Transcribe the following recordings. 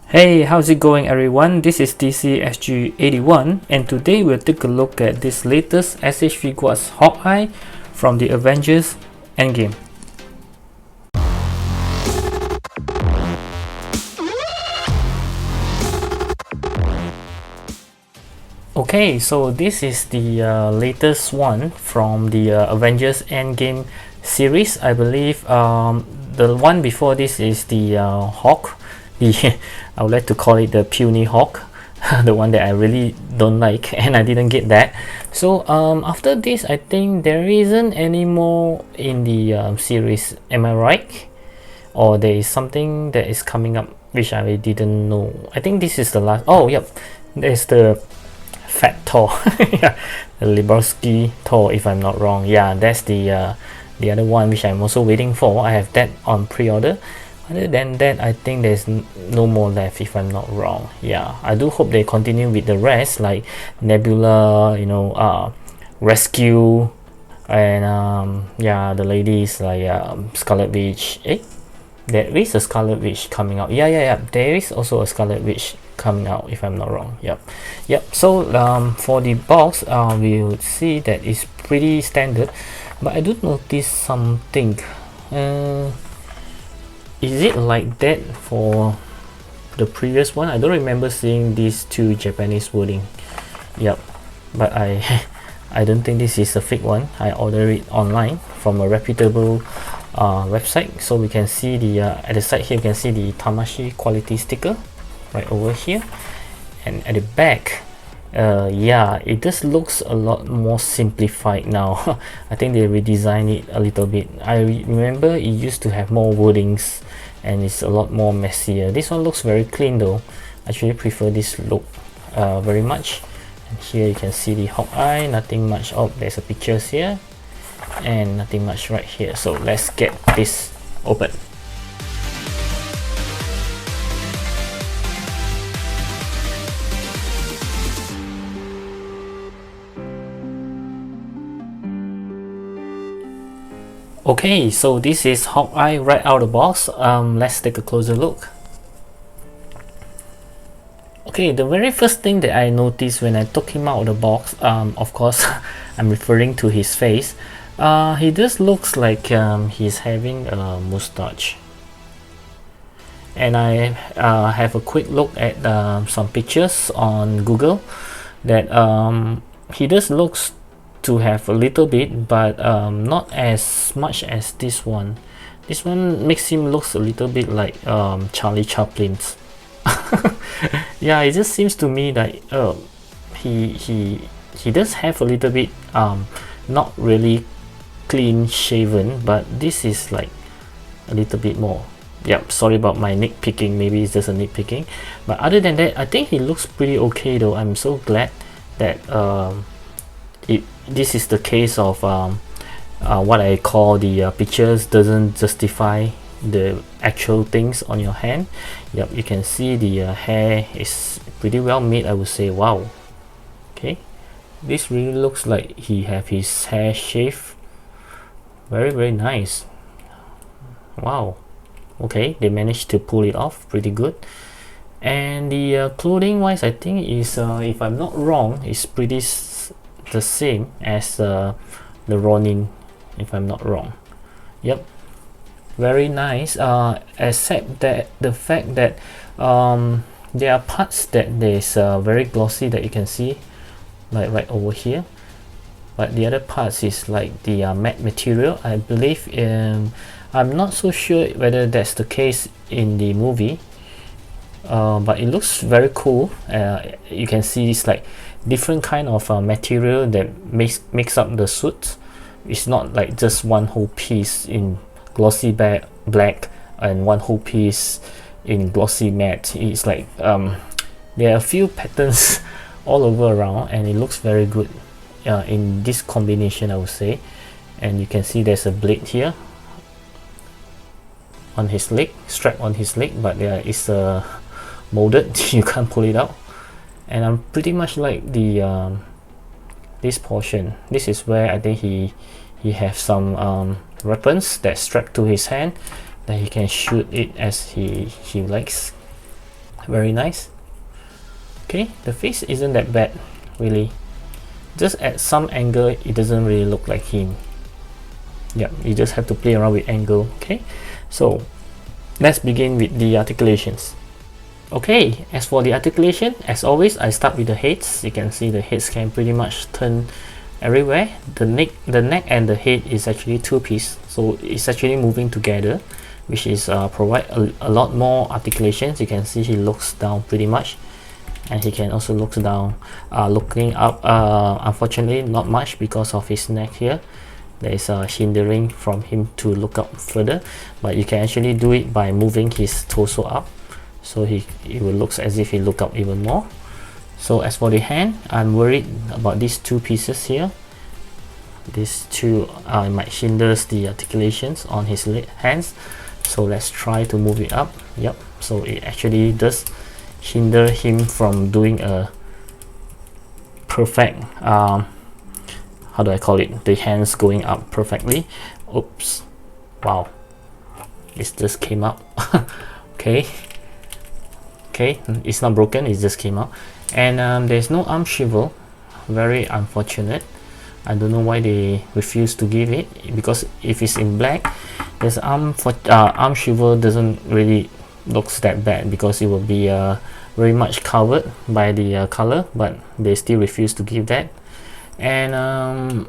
Hey, how's it going everyone? This is DCSG 81 and today we'll take a look at this latest s.h.figuarts Hawkeye from the Avengers Endgame. Okay, so this is the latest one from the Avengers Endgame series. I believe the one before this is the Hawk. I would like to call it the puny Hawk, the one that I really don't like, and I didn't get that. So after this, I think there isn't any more in the series. Am I right? Or there is something that is coming up which I didn't know. I think this is the last. Oh, yep, there's the Fat Thor, yeah, the Lebowski Thor, if I'm not wrong. Yeah, that's the other one which I'm also waiting for. I have that on pre-order. Other than that, I think there's no more left, if I'm not wrong. Yeah, I do hope they continue with the rest, like Nebula, Rescue, and yeah, the ladies like Scarlet Witch. There is a Scarlet Witch coming out. Yeah. There is also a Scarlet Witch coming out, if I'm not wrong. Yep. So for the box, we'll see that it's pretty standard, but I do notice something. Is it like that for the previous one? I don't remember seeing these two Japanese wording. Yep, but I don't think this is a fake one. I ordered it online from a reputable website. So we can see the at the side here, you can see the Tamashi quality sticker right over here, and at the back, yeah, it just looks a lot more simplified now. I think they redesigned it a little bit. I remember it used to have more wordings and it's a lot more messier. This one looks very clean though. I actually prefer this look very much. And here you can see the Hawkeye. Nothing much. Oh, there's a pictures here and nothing much right here. So let's get this open. Okay, so this is Hawkeye right out of the box. Let's take a closer look. Okay, the very first thing that I noticed when I took him out of the box, of course, I'm referring to his face. He just looks like he's having a mustache. And I have a quick look at some pictures on Google that he just looks to have a little bit, but not as much as this one. This one makes him looks a little bit like Charlie Chaplin's. Yeah, it just seems to me like he does have a little bit not really clean shaven, but this is like a little bit more. Yep, sorry about my nitpicking, maybe it's just a nitpicking, but other than that, I think he looks pretty okay though. I'm so glad that this is the case of what I call the pictures doesn't justify the actual things on your hand. Yep, you can see the hair is pretty well made, I would say. Wow. Okay, this really looks like he have his hair shaved. Very nice. Wow. Okay, they managed to pull it off pretty good. And the clothing wise, I think is if I'm not wrong, is pretty the same as the Ronin, if I'm not wrong. Yep, very nice, except that the fact that there are parts that there's very glossy that you can see, like right over here, but the other parts is like the matte material, I believe. I'm not so sure whether that's the case in the movie, but it looks very cool. You can see it's like different kind of material that makes up the suit. It's not like just one whole piece in glossy black and one whole piece in glossy matte. It's like there are a few patterns all over around, and it looks very good in this combination, I would say. And you can see there's a blade here on his leg, strap on his leg, but there is a molded. You can't pull it out. And I'm pretty much like the this portion. This is where I think he has some weapons that strapped to his hand that he can shoot it as he likes. Very nice. Okay, the face isn't that bad really, just at some angle it doesn't really look like him. Yeah, you just have to play around with angle. Okay, so let's begin with the articulations. Okay, as for the articulation, as always, I start with the heads. You can see the heads can pretty much turn everywhere. The neck and the head is actually two-piece, so it's actually moving together, which is provide a lot more articulations. You can see he looks down pretty much, and he can also look down, looking up. Unfortunately, not much because of his neck here. There is a hindering from him to look up further, but you can actually do it by moving his torso up, so it will look as if he look up even more. So as for the hand, I'm worried about these two pieces here. These two might hinder the articulations on his hands, so let's try to move it up. Yep, so it actually does hinder him from doing a perfect how do I call it, the hands going up perfectly. Oops, wow, it just came up. okay, it's not broken, it just came out. And there's no arm swivel, very unfortunate. I don't know why they refuse to give it, because if it's in black, this arm swivel doesn't really looks that bad, because it will be very much covered by the color, but they still refuse to give that. And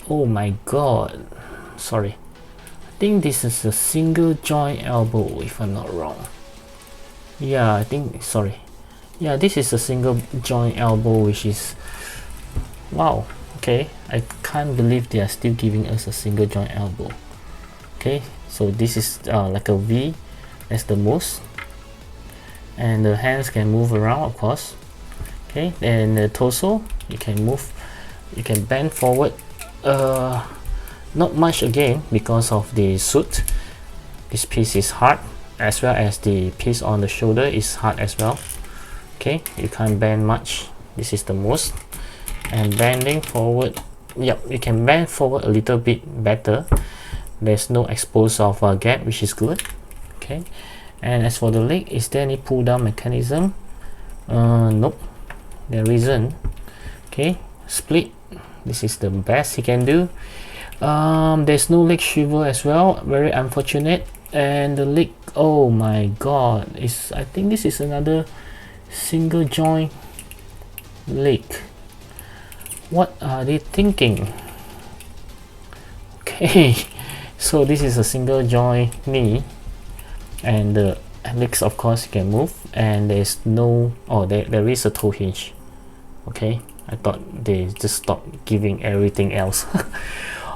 oh my god, sorry, I think this is a single joint elbow if I'm not wrong. Yeah, I think, sorry, yeah, this is a single joint elbow, which is, wow, okay, I can't believe they are still giving us a single joint elbow. Okay, so this is like a V, that's the most, and the hands can move around, of course. Okay, and the torso, you can move, you can bend forward, not much again because of the suit. This piece is hard, as well as the piece on the shoulder is hard as well. Okay, you can't bend much, this is the most. And bending forward, yep, you can bend forward a little bit better. There's no expose of a gap, which is good. Okay, and as for the leg, is there any pull down mechanism? Nope, there isn't. Okay, split, this is the best he can do. There's no leg swivel as well, very unfortunate. And the leg, oh my god, I think this is another single joint leg. What are they thinking? Okay, so this is a single joint knee, and the legs, of course, you can move, and there's no, oh, there is a toe hinge. Okay, I thought they just stopped giving everything else.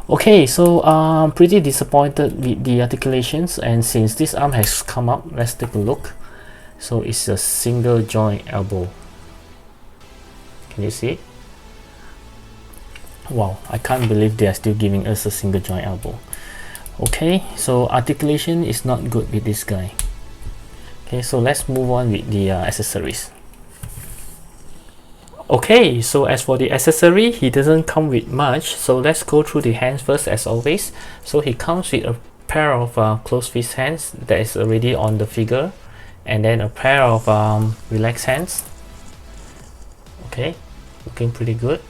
Okay, so pretty disappointed with the articulations, and since this arm has come up, let's take a look. So it's a single joint elbow. Can you see it? Wow, I can't believe they are still giving us a single joint elbow. Okay, so articulation is not good with this guy. Okay, so let's move on with the accessories. Okay, so as for the accessory, he doesn't come with much, so let's go through the hands first as always. So he comes with a pair of closed fist hands that is already on the figure, and then a pair of relaxed hands. Okay, looking pretty good.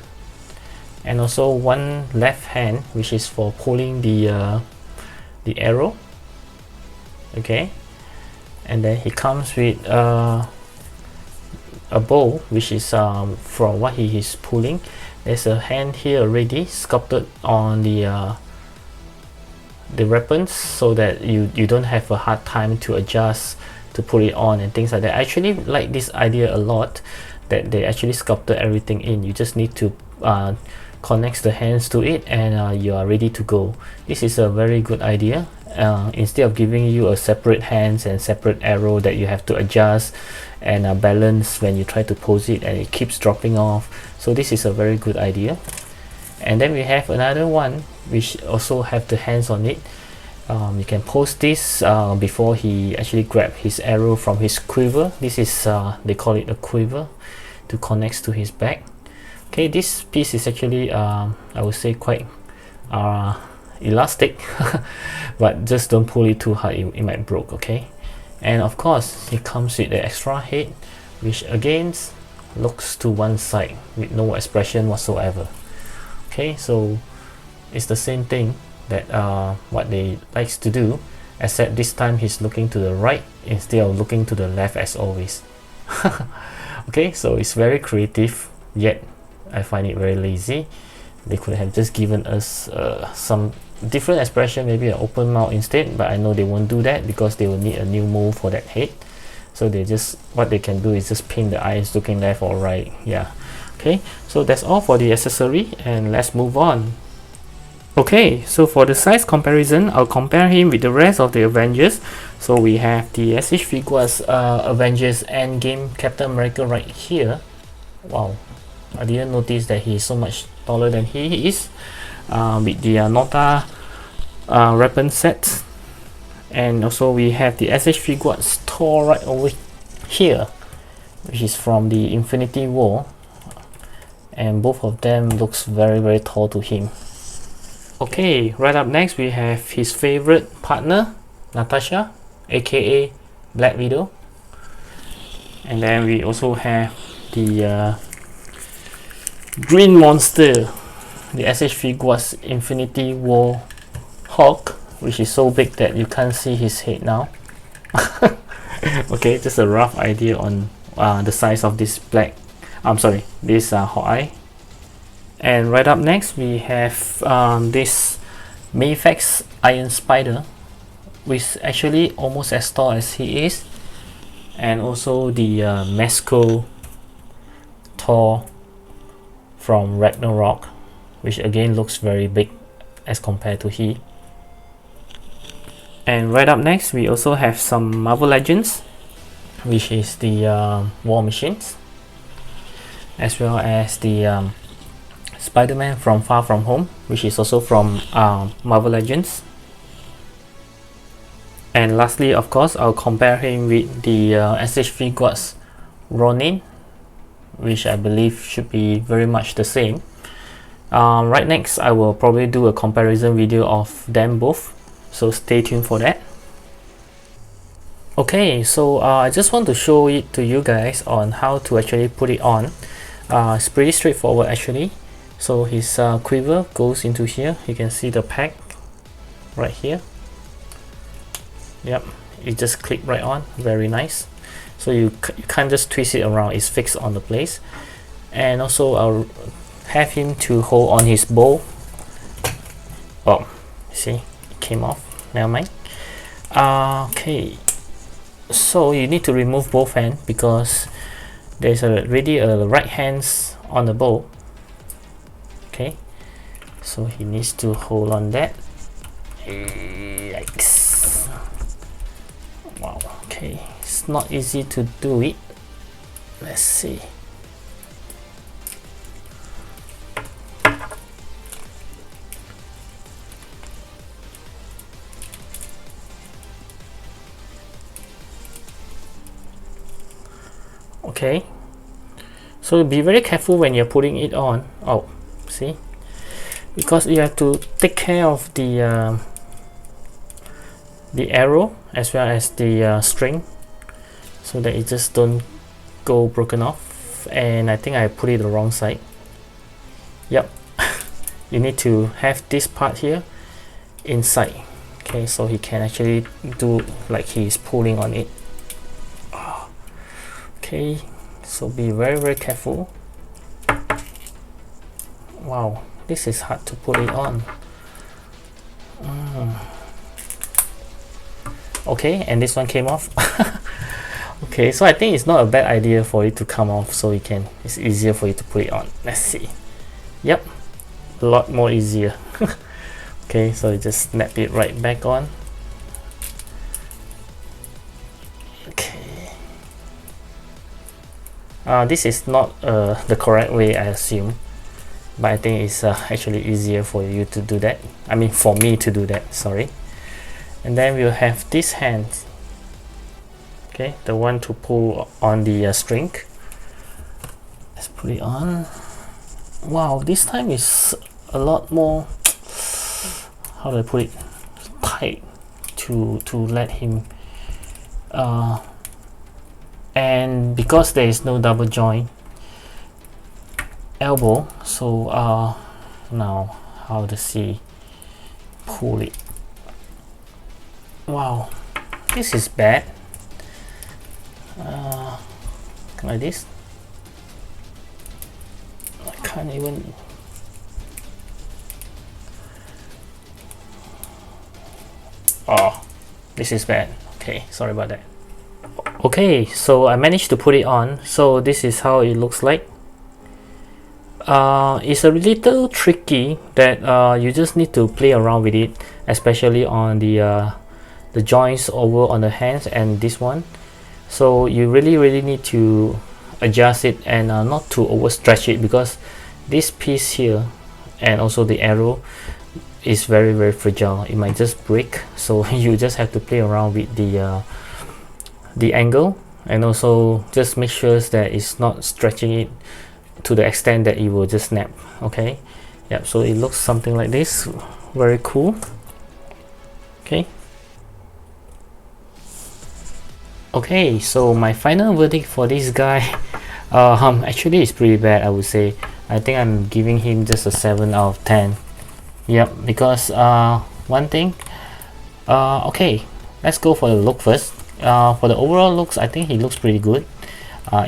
And also one left hand, which is for pulling the arrow. Okay, and then he comes with a bow, which is from what he is pulling. There's a hand here already sculpted on the weapons, so that you don't have a hard time to adjust to put it on and things like that. I actually like this idea a lot, that they actually sculpted everything in. You just need to connect the hands to it, and you are ready to go. This is a very good idea. Instead of giving you a separate hands and separate arrow that you have to adjust and balance when you try to pose it, and it keeps dropping off. So this is a very good idea. And then we have another one which also have the hands on it. You can pose this before he actually grab his arrow from his quiver. This is they call it a quiver, to connect to his back. Okay, this piece is actually I would say quite elastic, but just don't pull it too hard, it might break. Okay, And of course it comes with the extra head, which again looks to one side with no expression whatsoever. Okay, so it's the same thing that what they likes to do, except this time he's looking to the right instead of looking to the left as always. Okay, so it's very creative, yet I find it very lazy. They could have just given us some different expression, maybe an open mouth instead, but I know they won't do that because they will need a new mold for that head. So they just, what they can do is just paint the eyes looking left or right. Yeah. Okay, so that's all for the accessory, and let's move on. Okay, so for the size comparison, I'll compare him with the rest of the Avengers. So we have the s.h.figuarts Avengers Endgame Captain America right here. Wow, I didn't notice that he is so much taller than he is, with the Nota weapon set. And also we have the s.h.figuarts Thor right over here, which is from the Infinity War, and both of them looks very tall to him. Okay, right up next we have his favorite partner, Natasha, aka Black Widow. And then we also have the Green Monster, the s.h.figuarts Infinity War Hulk, which is so big that you can't see his head now. Okay, just a rough idea on the size of this this Hawkeye. And right up next we have this Mayfex Iron Spider, which is actually almost as tall as he is, and also the Mesco Thor from Ragnarok, which again looks very big as compared to he. And right up next we also have some Marvel Legends, which is the War Machines, as well as the Spider-Man from Far From Home, which is also from Marvel Legends. And lastly, of course, I'll compare him with the s.h.figuarts Ronin, which I believe should be very much the same. Right next, I will probably do a comparison video of them both, so stay tuned for that. Okay, so I just want to show it to you guys on how to actually put it on. It's pretty straightforward actually. So his quiver goes into here. You can see the pack right here. Yep, it just click right on. Very nice. So you can't just twist it around, it's fixed on the place. And also I'll have him to hold on his bow. Oh, see, it came off. Never mind. Okay, so you need to remove both hands because there's already a right hands on the bow. Okay, so he needs to hold on that. Yikes. Wow, okay, it's not easy to do it. Let's see. Okay, so be very careful when you're putting it on. Oh, see, because you have to take care of the arrow as well as the string, so that it just don't go broken off. And I think I put it the wrong side. Yep. You need to have this part here inside, okay, so he can actually do like he's pulling on it. Okay, so be very careful. Wow, this is hard to put it on. Okay, and this one came off. Okay, so I think it's not a bad idea for it to come off, so it's easier for you to put it on. Let's see. Yep, a lot more easier. Okay, so you just snap it right back on. This is not the correct way, I assume, but I think it's actually easier for you to do that. I mean, for me to do that, sorry. And then we'll have this hand, okay, the one to pull on the string. Let's put it on. Wow, this time is a lot more, how do I put it, tight to let him and because there is no double joint elbow, so now how to see pull it. Wow, this is bad. Like this, I can't even. Oh, this is bad. Okay, sorry about that. Okay, so I managed to put it on. So this is how it looks like. It's a little tricky that you just need to play around with it, especially on the joints over on the hands and this one. So you really need to adjust it and not to overstretch it, because this piece here and also the arrow is very fragile. It might just break, so you just have to play around with the angle, and also just make sure that it's not stretching it to the extent that it will just snap. Okay, yeah, so it looks something like this. Very cool. Okay, so my final verdict for this guy actually is pretty bad, I would say. I think I'm giving him just a 7 out of 10. Yep, because one thing, okay, let's go for the look first. For the overall looks, I think he looks pretty good.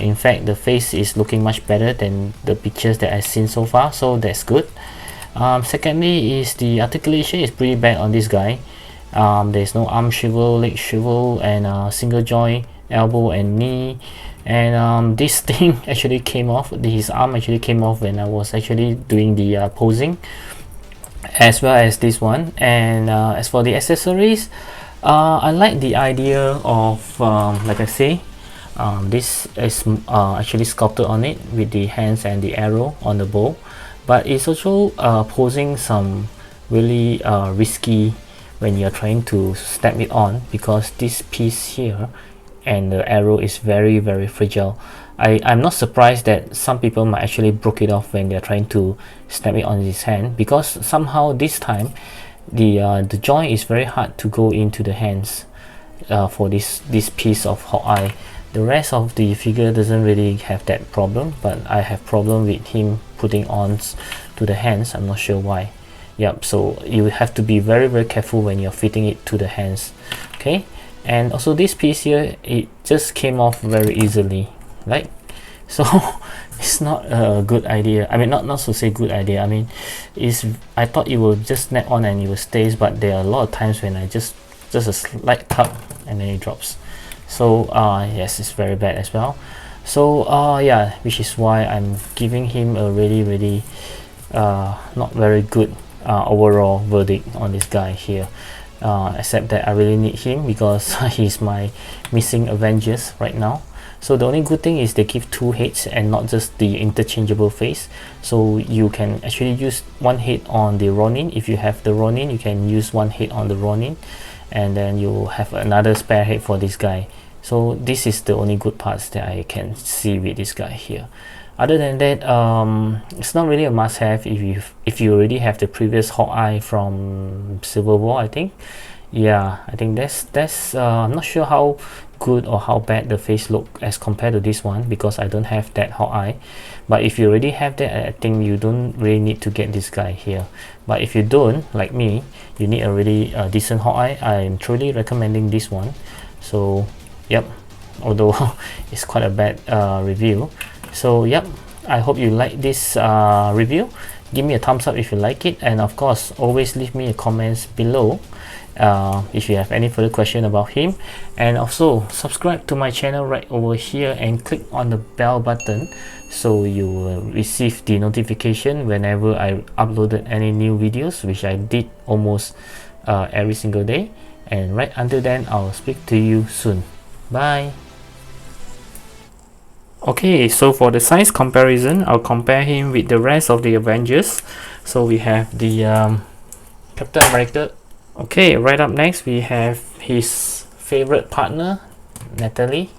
In fact, the face is looking much better than the pictures that I've seen so far, so that's good. Secondly is the articulation is pretty bad on this guy. There's no arm swivel, leg swivel, and single joint elbow and knee, and this thing actually came off. His arm actually came off when I was actually doing the posing, as well as this one. And as for the accessories, I like the idea of like I say, this is actually sculpted on it with the hands and the arrow on the bow, but it's also posing some really risky when you're trying to snap it on, because this piece here and the arrow is very fragile. I'm not surprised that some people might actually broke it off when they're trying to snap it on his hand, because somehow this time the joint is very hard to go into the hands for this piece of Hawkeye. The rest of the figure doesn't really have that problem, but I have problem with him putting on to the hands. I'm not sure why. Yep, so you have to be very careful when you're fitting it to the hands. Okay, and also this piece here, it just came off very easily, right? So it's not a good idea. I mean, not to say good idea, I mean, I thought it will just snap on and it will stays, but there are a lot of times when I just a slight tug and then it drops. So yes, it's very bad as well. So yeah, which is why I'm giving him a really not very good overall verdict on this guy here, except that I really need him because he's my missing Avengers right now. So the only good thing is they give two heads and not just the interchangeable face, so you can actually use one head on the Ronin. If you have the Ronin, you can use one head on the Ronin, and then you have another spare head for this guy. So this is the only good parts that I can see with this guy here. Other than that, it's not really a must-have if you already have the previous Hawkeye from Civil War, I think. Yeah, I think that's I'm not sure how good or how bad the face look as compared to this one, because I don't have that Hawkeye. But if you already have that, I think you don't really need to get this guy here. But if you don't, like me, you need a really decent Hawkeye, I'm truly recommending this one. So yep, although it's quite a bad review. So yep, I hope you like this review. Give me a thumbs up if you like it, and of course always leave me a comments below if you have any further question about him. And also subscribe to my channel right over here and click on the bell button so you will receive the notification whenever I uploaded any new videos, which I did almost every single day. And right until then, I'll speak to you soon. Bye. Okay, so for the size comparison, I'll compare him with the rest of the Avengers. So we have the Captain America. Okay, right up next we have his favorite partner, Natalie.